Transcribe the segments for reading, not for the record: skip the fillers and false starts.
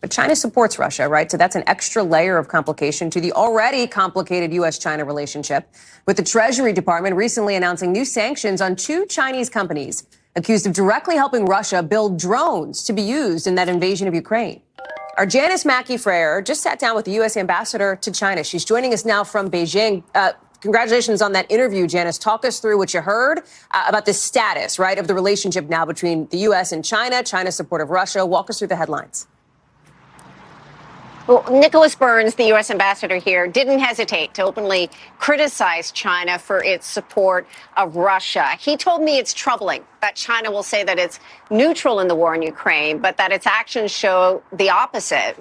But China supports Russia, right? So that's an extra layer of complication to the already complicated U.S.-China relationship, with the Treasury Department recently announcing new sanctions on 2 Chinese companies accused of directly helping Russia build drones to be used in that invasion of Ukraine. Our Janice Mackey-Frayer just sat down with the U.S. ambassador to China. She's joining us now from Beijing. Congratulations on that interview, Janice. Talk us through what you heard about the status, right, of the relationship now between the U.S. and China, China's support of Russia. Walk us through the headlines. Well, Nicholas Burns, the U.S. ambassador here, didn't hesitate to openly criticize China for its support of Russia. He told me it's troubling that China will say that it's neutral in the war in Ukraine, but that its actions show the opposite,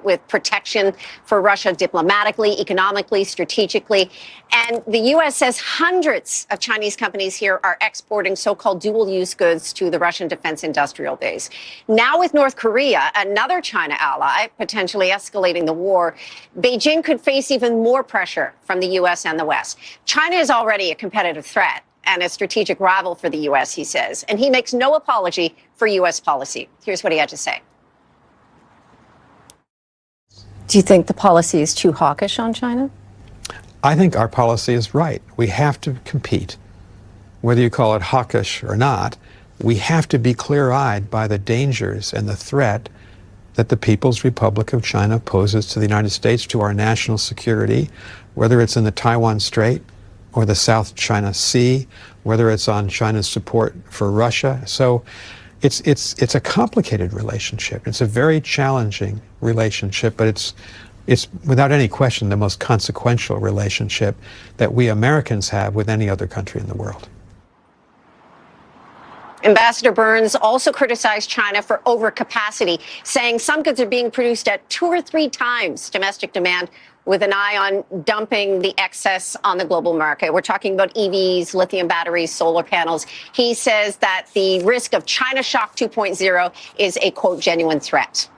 with protection for Russia diplomatically, economically, strategically. And the U.S. says hundreds of Chinese companies here are exporting so-called dual-use goods to the Russian defense industrial base. Now with North Korea, another China ally, potentially escalating the war, Beijing could face even more pressure from the U.S. and the West. China is already a competitive threat and a strategic rival for the U.S., he says. And he makes no apology for U.S. policy. Here's what he had to say. Do you think the policy is too hawkish on China? I think our policy is right. We have to compete. Whether you call it hawkish or not, we have to be clear-eyed by the dangers and the threat that the People's Republic of China poses to the United States, to our national security, whether it's in the Taiwan Strait or the South China Sea, whether it's on China's support for Russia. So it's a complicated relationship. It's a very challenging relationship, but it's without any question the most consequential relationship that we Americans have with any other country in the world. Ambassador Burns also criticized China for overcapacity, saying some goods are being produced at 2 or 3 times domestic demand, with an eye on dumping the excess on the global market. We're talking about EVs, lithium batteries, solar panels. He says that the risk of China Shock 2.0 is a, quote, genuine threat.